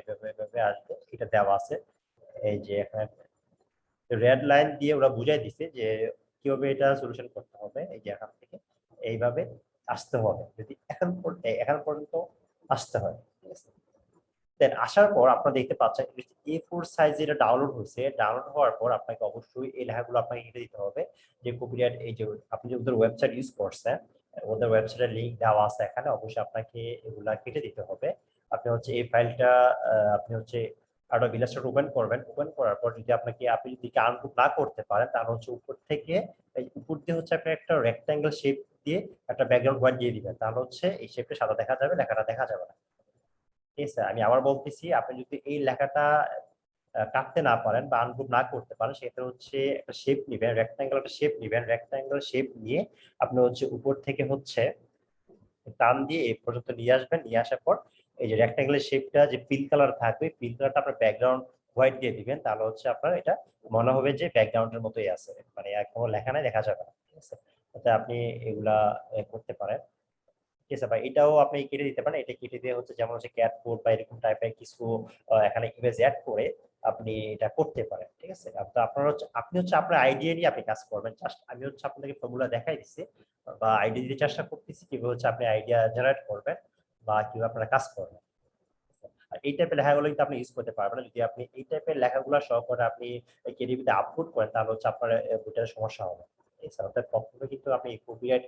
আসবে, এটা দেওয়া আছে। এই যে এখানে রেড লাইন দিয়ে ওরা বুঝাই দিছে যে কিভাবে এটা সলিউশন করতে হবে, এই যে এখান থেকে এইভাবে আসতে হবে, যদি এখন পর্যন্ত আসতে হয়, ঠিক আছে। দেন আসার পর আপনারা দেখতে পাচ্ছেন A4 সাইজ এটা ডাউনলোড হয়েছে, ডাউনলোড হওয়ার পর আপনাকে অবশ্যই এই লেখাগুলো আপনাকে কেটে দিতে হবে, যে কপিরাইট, এই যে আপনি যে ওদের ওয়েবসাইট ইউজ করছেন, ওদের ওয়েবসাইটের লিংক দেওয়া আছে এখানে, অবশ্যই আপনাকে এগুলা কেটে দিতে হবে। আপনি হচ্ছে এই ফাইলটা আপনি হচ্ছে Adobe Illustrator ওপেন করবেন, ওপেন করার পর যদি আপনি যদি আনগ্রুপ না করতে পারেন তাহলে হচ্ছে উপর থেকে এই উপর দিয়ে হচ্ছে আপনি একটা রেক্ট্যাঙ্গেল শেপ দিয়ে একটা ব্যাকগ্রাউন্ড হোয়াইট দিয়ে দিবেন, তাহলে হচ্ছে এই শেপটা সাদা দেখা যাবে, লেখাটা দেখা যাবে না, ঠিক আছে। আমি আবার বলতেছি, আপনি যদি এই লেখাটা কাটতে না পারেন বা আনগ্রুপ না করতে পারেন, সেক্ষেত্রে হচ্ছে একটা শেপ নিবেন, রেক্ট্যাঙ্গেল একটা শেপ নিবেন, রেক্ট্যাঙ্গেল শেপ নিয়ে আপনি হচ্ছে উপর থেকে হচ্ছে টান দিয়ে এই পর্যন্ত নিয়ে আসবেন, নিয়ে আসার পর এই যে রেক্ট্যাঙ্গেলের শেপটা যে পিঙ্ক কালার থাকবে, পিঙ্ক কালারটা আপনার ব্যাকগ্রাউন্ড হোয়াইট দিয়ে দিবেন, তাহলে হচ্ছে আপনার এটা মনে হবে যে ব্যাকগ্রাউন্ডের মতোই আছে, মানে কোনো লেখা নাই, দেখা যাবে না। ঠিক আছে, তাতে আপনি এগুলা করতে পারেন। ঠিক আছে, বা এটাও আপনি কেটে দিতে পারেন। এটা কেটে দিয়ে হচ্ছে যেমন হচ্ছে ক্যাট কোড বা এরকম টাইপের কিছু এখানে ইমেজ অ্যাড করে আপনি এটা করতে পারেন। ঠিক আছে, তো আপনার হচ্ছে আপনি হচ্ছে আপনার আইডিয়া নিয়ে আপনি কাজ করবেন। জাস্ট আমি হচ্ছে আপনাদেরকে ফর্মুলা দেখাই দিচ্ছি বা আইডিয়া দিতে চেষ্টা করতেছি কিভাবে হচ্ছে আপনি আইডিয়া জেনারেট করবেন বা কিভাবে আপনারা কাজ করবেন। আর এই টাইপের লেখাগুলো কিন্তু আপনি ইউজ করতে পারবেন না। যদি আপনি এই টাইপের লেখাগুলো সহকারে আপনি কেডিবিতে আপলোড করেন, তাহলে হচ্ছে আপনার বইটার সমস্যা হবে। ঠিক আছে, অর্থাৎ কখনো কিন্তু আপনি কপিরাইট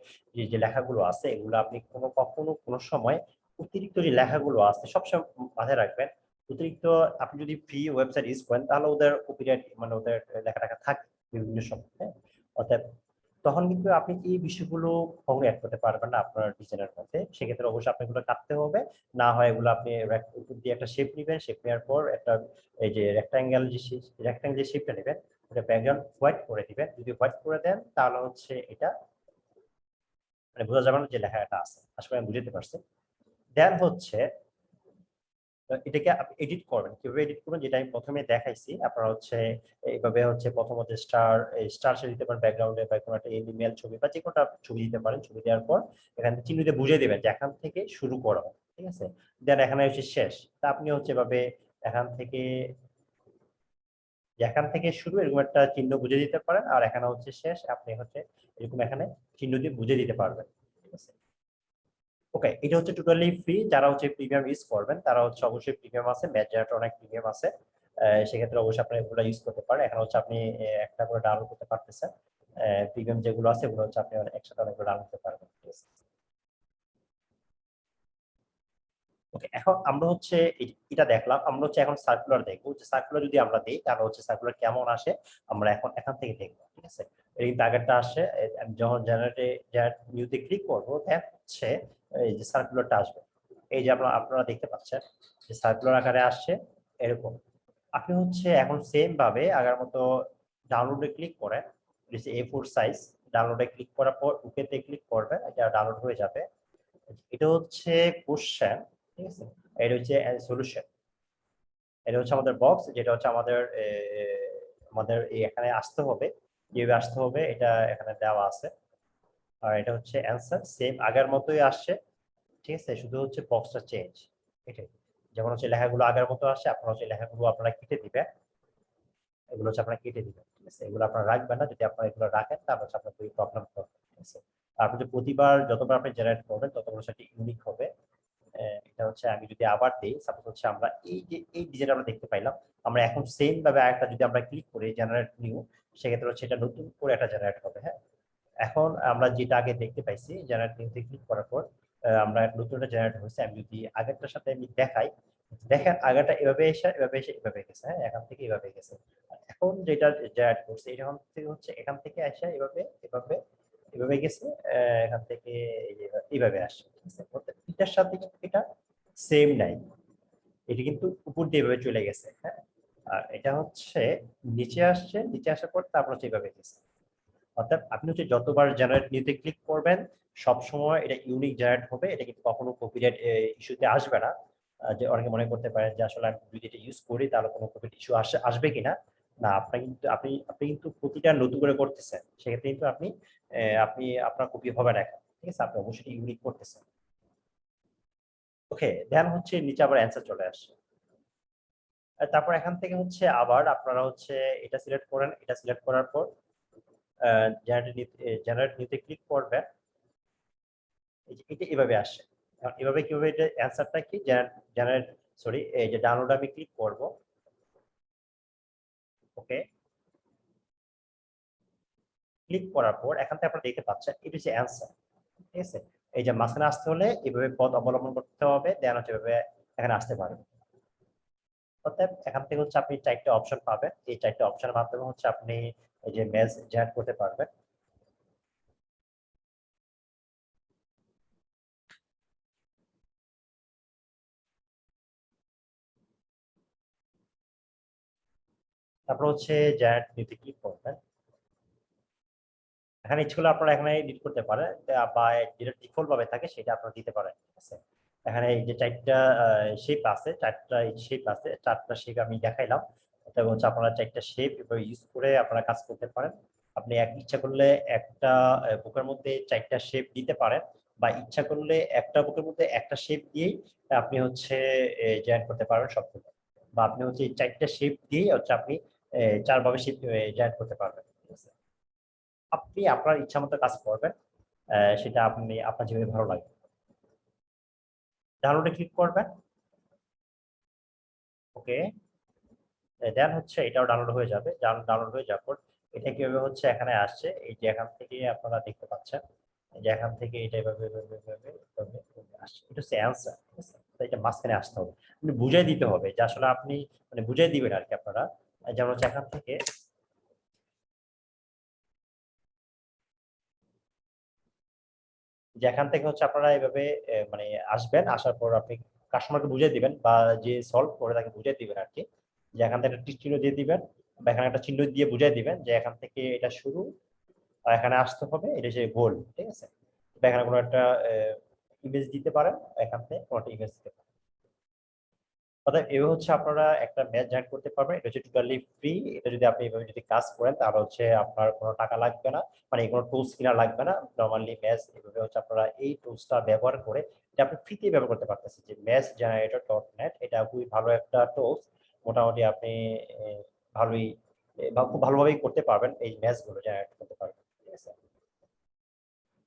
যে লেখাগুলো আছে এগুলো আপনি কখনো কোনো সময় অতিরিক্ত যে লেখাগুলো আছে সবসময় মাথায় রাখবেন। অতিরিক্ত আপনি যদি ফ্রি ওয়েবসাইট ইউজ করেন তাহলে ওদের কপিরাইট মানে ওদের লেখা টাখা থাকে বিভিন্ন সময়। হ্যাঁ, অর্থাৎ তখন কিন্তু আপনি এই বিষয়গুলো কখনো অ্যাড করতে পারবেন না আপনার ডিজাইনের মধ্যে। সেক্ষেত্রে অবশ্যই আপনি এগুলো কাটতে হবে। না হয় এগুলো আপনি উপর দিয়ে একটা শেপ নেবেন, শেপ নেওয়ার পর একটা এই যে রেক্টাঙ্গেল যে শেপটা নেবেন ওটা ব্যাকগ্রাউন্ড হোয়াইট করে দিবেন। যদি হোয়াইট করে দেন তাহলে হচ্ছে এটা মানে বোঝা যাবে না যে লেখাটা আছে। আশা করি আমি বুঝতে পারছি। দেন হচ্ছে এটাকে আপনি এডিট করবেন। কিভাবে এডিট করবেন যেটা আমি প্রথমে দেখাইছি। আপনারা হচ্ছে এইভাবে হচ্ছে প্রথমত স্টার দিতে পারেন ব্যাকগ্রাউন্ডে, বা কোনো একটা এনিমেল ছবি বা যে কোনোটা ছবি দিতে পারেন। ছবি দেওয়ার পর এখানে চিহ্ন দিয়ে বুঝিয়ে দিবেন যে এখান থেকে শুরু করা। ঠিক আছে, দেন এখানে হচ্ছে শেষ। তা আপনি হচ্ছে এভাবে এখান থেকে যেখান থেকে শুরু এরকম একটা চিহ্ন বুঝে দিতে পারেন, আর এখানে হচ্ছে শেষ আপনি হচ্ছে এরকম এখানে চিহ্ন দিয়ে বুঝে দিতে পারবেন। ঠিক আছে, ওকে, এটা হচ্ছে টোটালি ফ্রি। যারা হচ্ছে প্রিমিয়াম ইউজ করবেন তারা হচ্ছে অবশ্যই প্রিমিয়াম আছে, ম্যাথ অনেক প্রিমিয়াম আছে। সেক্ষেত্রে অবশ্যই আপনি এগুলো ইউজ করতে পারেন। এখানে হচ্ছে আপনি একটা করে ডাউনলোড করতে পারতেছেন। প্রিমিয়াম যেগুলো আছে এগুলো হচ্ছে আপনি একসাথে অনেকগুলো ডাউনলোড করতে পারবেন। ঠিক আছে, ওকে, এখন আমরা হচ্ছে এটা দেখলাম। আমরা হচ্ছে এখন সার্কুলার দেখবো যে সার্কুলার যদি আমরা দিই তাহলে হচ্ছে সার্কুলার কেমন আসে আমরা এখন এখান থেকে দেখবো। ঠিক আছে, এই টার্গেটটা আসে আমি যখন নিউতে ক্লিক করবো দেন হচ্ছে এই যে সার্কুলারটা আসবে। এই যে আপনারা দেখতে পাচ্ছেন যে সার্কুলার আকারে আসছে এরকম। আপনি হচ্ছে এখন সেম ভাবে আগের মতো ডাউনলোডে ক্লিক করেন। A4 সাইজ ডাউনলোডে ক্লিক করার পর ওকেতে ক্লিক করবেন, এটা ডাউনলোড হয়ে যাবে। এটা হচ্ছে কোশ্চেন। ঠিক আছে, এটা হচ্ছে সলিউশন। এটা হচ্ছে আমাদের বক্স, যেটা হচ্ছে আমাদের এখানে আসতে হবে। কিভাবে আসতে হবে এটা এখানে দেওয়া আছে। আর এটা হচ্ছে অ্যান্সার, সেম আগের মতোই আসছে। ঠিক আছে, শুধু হচ্ছে বক্সটা চেঞ্জ। এটাই, যেমন হচ্ছে লেখাগুলো আগের মতো আসছে, আপনারা হচ্ছে লেখাগুলো আপনারা কেটে দিবেন। এগুলো হচ্ছে আপনারা কেটে দিবেন। ঠিক আছে, এগুলো আপনারা রাখবেন না। যদি আপনারা এগুলো রাখেন তাহলে হচ্ছে আপনার খুবই প্রবলেম হবে। ঠিক আছে, আপনি যে প্রতিবার যতবার আপনি জেনারেট করবেন ততবার সেটা ইউনিক হবে। এটা হচ্ছে আমি যদি আবার দিই, সাপোজ হচ্ছে আমরা এই যে এই ডিজাইন আমরা দেখতে পাইলাম, আমরা এখন সেম ভাবে আরেকটা যদি আমরা ক্লিক করি জেনারেট নিউ, সেক্ষেত্রে হচ্ছে এটা নতুন করে একটা জেনারেট হবে। হ্যাঁ, এখন আমরা যেটা আগে দেখতে পাইছি জেনারেট নিউতে ক্লিক করার পর আমরা নতুন একটা জেনারেট হয়েছে। আমি যদি আগেরটার সাথে আমি দেখাই, দেখেন আগেরটা এভাবে এসে এভাবে এসে এভাবে গেছে। হ্যাঁ, এখান থেকে এভাবে গেছে। আর এখন যেটা জেনারেট করছে এখান থেকে হচ্ছে এখান থেকে আসে এভাবে এভাবে এভাবে গেছে। এখান থেকে এই যে এইভাবে আসছে। ঠিক আছে, অর্থাৎ এটার সাথে কিন্তু এটা সেম নাই, এটা কিন্তু উপর দিয়ে এভাবে চলে গেছে। হ্যাঁ, আর এটা হচ্ছে নিচে আসছে, নিচে আসার পর তারপর হচ্ছে এভাবে গেছে। অর্থাৎ আপনি হচ্ছে যতবার জেনারেট নিউতে ক্লিক করবেন সব সময় এটা ইউনিক জেনারেট হবে। এটা কিন্তু কখনো কপিরাইট ইস্যুতে আসবে না। যে অনেকে মনে করতে পারেন যে আসলে আমি যদি এটা ইউজ করি তাহলে কোনো কপিরাইট ইস্যু আসবে কিনা। না, আপনার কিন্তু আপনি কিন্তু প্রতিটা নতুন করে করতেছেন, সেক্ষেত্রে কিন্তু আপনি আপনার কপি হবে না এখন। ঠিক আছে, আপনি অবশ্যই ইউনিক করতেছেন। ওকে, দেন হচ্ছে নিচে আবার অ্যান্সার চলে আসছে। আর তারপর এখান থেকে হচ্ছে আবার আপনারা হচ্ছে এটা সিলেক্ট করেন। এটা সিলেক্ট করার পর জেনারেট নিতে ক্লিক করবেন। এই যে এটা এভাবে আসে। এখন এভাবে কিভাবে এটা অ্যান্সারটা কি জেনারেট সরি এই যে ডাউনলোড আমি ক্লিক করব। ওকে, ক্লিক করার পর এখান থেকে আপনারা দেখতে পাচ্ছেন এটা হচ্ছে অ্যান্সার। ঠিক আছে, এই যে মাঝখানে আসতে হলে এভাবে পথ অবলম্বন করতে হবে, দেন হচ্ছে এভাবে এখানে আসতে পারবেন। অর্থাৎ এখান থেকে হচ্ছে আপনি চারটে অপশন পাবেন। এই চারটে অপশনের মাধ্যমে হচ্ছে আপনি এই যে ম্যাচ জেনারেট করতে পারবেন। তারপর হচ্ছে জেনারেট নিতে ক্লিক করবেন। এখানে ইচ্ছে করলে আপনারা এখানে এডিট করতে পারেন, বা যেটা ডিফল্ট ভাবে থাকে সেটা আপনারা দিতে পারেন। ঠিক আছে, এখানে এই যে চারটা শেপ আছে, চারটা শেপ আমি দেখাইলাম। অতএব হচ্ছে আপনারা 4টা শেপ এভাবে ইউজ করে আপনারা কাজ করতে পারেন। আপনি ইচ্ছা করলে একটা বুকের মধ্যে 4টা শেপ দিতে পারেন, বা ইচ্ছা করলে একটা বুকের মধ্যে একটা শেপ দিয়েই আপনি হচ্ছে জয়েন করতে পারবেন সবগুলো, বা আপনি হচ্ছে এই 4টা শেপ দিয়েই হচ্ছে আপনি 4 ভাবে শেপ জয়েন করতে পারবেন। ঠিক আছে, আপনি আপনার ইচ্ছা মতো কাজ করবেন, সেটা আপনি আপনার যেভাবে ভালো লাগে। ডাউনলোডে ক্লিক করবেন। ওকে, দেন হচ্ছে এটাও ডাউনলোড হয়ে যাবে। ডাউনলোড হয়ে যাওয়ার পর এটা কিভাবে হচ্ছে এখানে আসছে, এই যে এখান থেকে আপনারা দেখতে পাচ্ছেন, এই যে এখান থেকে এটা এভাবে এভাবে এভাবে এভাবে এভাবে আসছে। এটা হচ্ছে অ্যান্সার। ঠিক আছে, তো এটা মাঝখানে আসতে হবে, আপনি বুঝাই দিতে হবে যে আসলে আপনি মানে বুঝাই দিবেন আর কি আপনারা। যেমন হচ্ছে এখান থেকে, যে এখান থেকে হচ্ছে আপনারা এভাবে মানে আসবেন, আসার পর আপনি কাস্টমারকে বুঝিয়ে দিবেন, বা যে সলভ করে তাকে বুঝিয়ে দিবেন আর কি, যে এখান থেকে একটা টিক চিহ্ন দিয়ে দিবেন, বা এখানে একটা চিহ্ন দিয়ে বুঝিয়ে দিবেন যে এখান থেকে এটা শুরু, আর এখানে আসতে হবে, এটা যে গোল। ঠিক আছে, বা এখানে কোনো একটা ইমেজ দিতে পারেন, এখান থেকে কোনো একটা ইমেজ দিতে পারেন। অর্থাৎ এভাবে হচ্ছে আপনারা একটা ম্যাচ জয়েন করতে পারবেন। এটা হচ্ছে টোটালি ফ্রি। এটা যদি আপনি এভাবে যদি কাজ করেন তাহলে হচ্ছে আপনার কোনো টাকা লাগবে না, মানে কোনো টুলস কিনা লাগবে না। নর্মালি ম্যাচ এভাবে হচ্ছে আপনারা এই টুলসটা ব্যবহার করে এটা আপনি ফ্রিতে ব্যবহার করতে পারতেছেন, যে ম্যাচ জেনারেটর ডট নেট। এটা খুবই ভালো একটা টুলস। মোটামুটি আপনি ভালোই বা খুব ভালোভাবেই করতে পারবেন, এই ম্যাচগুলো জেনারেট করতে পারবেন। ঠিক আছে,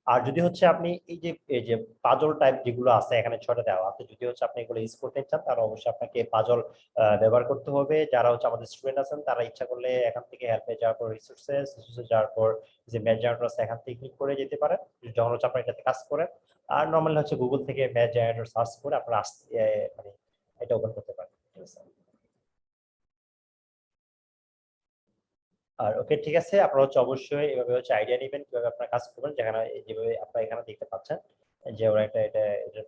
আর যদি হচ্ছে আপনি এই যে পাজল টাইপ যেগুলো আছে এখানে 6টা দেওয়া আছে, যদি হচ্ছে আপনি এগুলো ইউজ করতে চান তাহলে অবশ্যই আপনাকে পাজল ব্যবহার করতে হবে। যারা হচ্ছে আমাদের স্টুডেন্ট আছেন তারা ইচ্ছা করলে এখান থেকে হেল্পে যাওয়ার পর রিসোর্সে যাওয়ার পর যে ম্যাথ জেনারেটর আছে এখান থেকে ক্লিক করে যেতে পারেন, যখন হচ্ছে আপনার এটাতে কাজ করেন। আর নর্মালি হচ্ছে গুগল থেকে ম্যাথ জেনারেটর সার্চ করে আপনারা মানে এটা ওপেন করতে পারেন। ঠিক আছে, আর ওকে ঠিক আছে, আপনারা হচ্ছে অবশ্যই এভাবে হচ্ছে আইডিয়া নেবেন কিভাবে আপনারা কাজ করবেন। যেখানে যেভাবে আপনারা এখানে দেখতে পাচ্ছেন যে ওরা এটা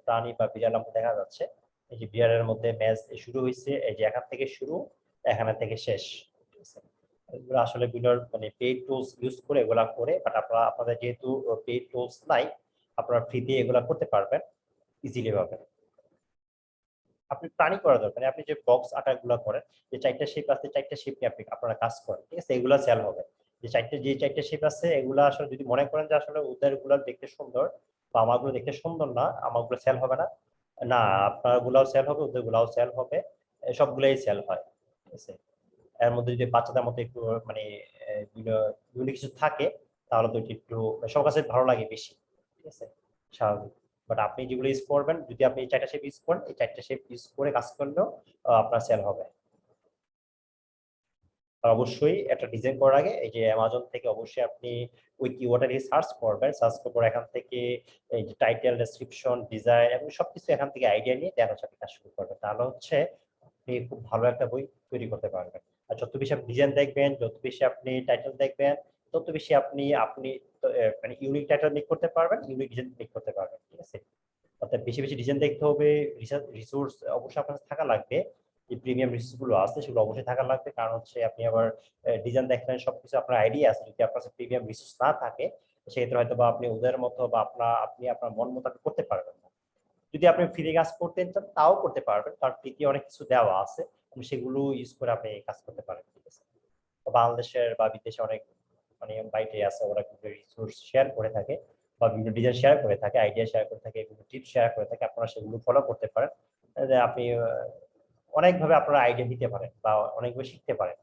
প্রাণী বা বিড়ালের মধ্যে দেখা যাচ্ছে, এই যে বিড়ালের মধ্যে ম্যাচ শুরু হয়েছে, এই যে এখান থেকে শুরু, এখানে থেকে শেষ। ঠিক আছে, এগুলো আসলে বিভিন্ন মানে পেইড টুলস ইউজ করে এগুলা করে, বাট আপনারা আপনাদের যেহেতু পেইড টুলস নাই, আপনারা ফ্রিতে এগুলা করতে পারবেন ইজিলি ভাবে। আপনি প্ল্যানিং করা দরকার নেই। আপনি যে বক্স আকারগুলো করেন, যে 4টা শেপ আছে, 4টা শেপ নিয়ে আপনি আপনারা কাজ করেন। ঠিক আছে, এগুলা সেল হবে। যে 4টা শেপ আছে এগুলা আসলে যদি মনে করেন যে আসলে ওদের গুলা দেখতে সুন্দর বা আমারগুলো দেখতে সুন্দর না, আমারগুলো সেল হবে না, না, আপনার গুলাও সেল হবে, ওদের গুলাও সেল হবে, সবগুলাই সেল হয়। ঠিক আছে, এর মধ্যে যদি বাচ্চাদের মধ্যে একটু মানে বিভিন্ন কিছু থাকে তাহলে তো এটা একটু সবার কাছে ভালো লাগে বেশি। ঠিক আছে, স্বাভাবিক। বাট আপনি যেগুলো ইউজ করবেন, যদি আপনি এই 4টা শেপ ইউজ করেন, এই 4টা শেপ ইউজ করে কাজ করলেও আপনার সেল হবে। আর অবশ্যই একটা ডিজাইন করার আগে এই যে অ্যামাজন থেকে অবশ্যই আপনি ওই কিওয়ার্ডটা নিয়ে সার্চ করবেন। সার্চ করার পর এখান থেকে এই যে টাইটেল, ডেসক্রিপশন, ডিজাইন এবং সবকিছু এখান থেকে আইডিয়া নিয়ে দেন হচ্ছে আপনি কাজ শুরু করবেন। তাহলে হচ্ছে আপনি খুব ভালো একটা বই তৈরি করতে পারবেন। আর যত বেশি আপনি ডিজাইন দেখবেন, যত বেশি আপনি টাইটেল দেখবেন, তত বেশি আপনি আপনি মানে ইউনিক টাইটেল মেক করতে পারবেন, ইউনিক ডিজাইন মেক করতে পারবেন। ঠিক আছে, অর্থাৎ বেশি বেশি ডিজাইন দেখতে হবে। রিসোর্স অবশ্যই আপনার কাছে থাকা লাগবে, যে প্রিমিয়াম রিসোর্স গুলো আছে সেগুলো অবশ্যই থাকা লাগবে। কারণ হচ্ছে আপনি আবার ডিজাইন দেখলেন, সবকিছু আপনার আইডিয়া আছে, যদি আপনার কাছে প্রিমিয়াম রিসোর্স না থাকে সেক্ষেত্রে হয়তো বা আপনি ওদের মতো বা আপনি আপনার মন মতো আপনি করতে পারবেন না। যদি আপনি ফ্রি কাজ করতে চান তাও করতে পারবেন, কারণ ফ্রিতে অনেক কিছু দেওয়া আছে, আপনি সেগুলো ইউজ করে আপনি কাজ করতে পারেন। ঠিক আছে, তো বাংলাদেশের বা বিদেশে অনেক মানে বাইরে আছে, ওরা কিন্তু রিসোর্স শেয়ার করে থাকে বা বিভিন্ন ডিজাইন শেয়ার করে থাকে, আইডিয়া শেয়ার করে থাকে, বিভিন্ন টিপস শেয়ার করে থাকে, আপনারা সেগুলো ফলো করতে পারেন। যে আপনি অনেকভাবে আপনারা আইডিয়া দিতে পারেন বা অনেকভাবে শিখতে পারেন।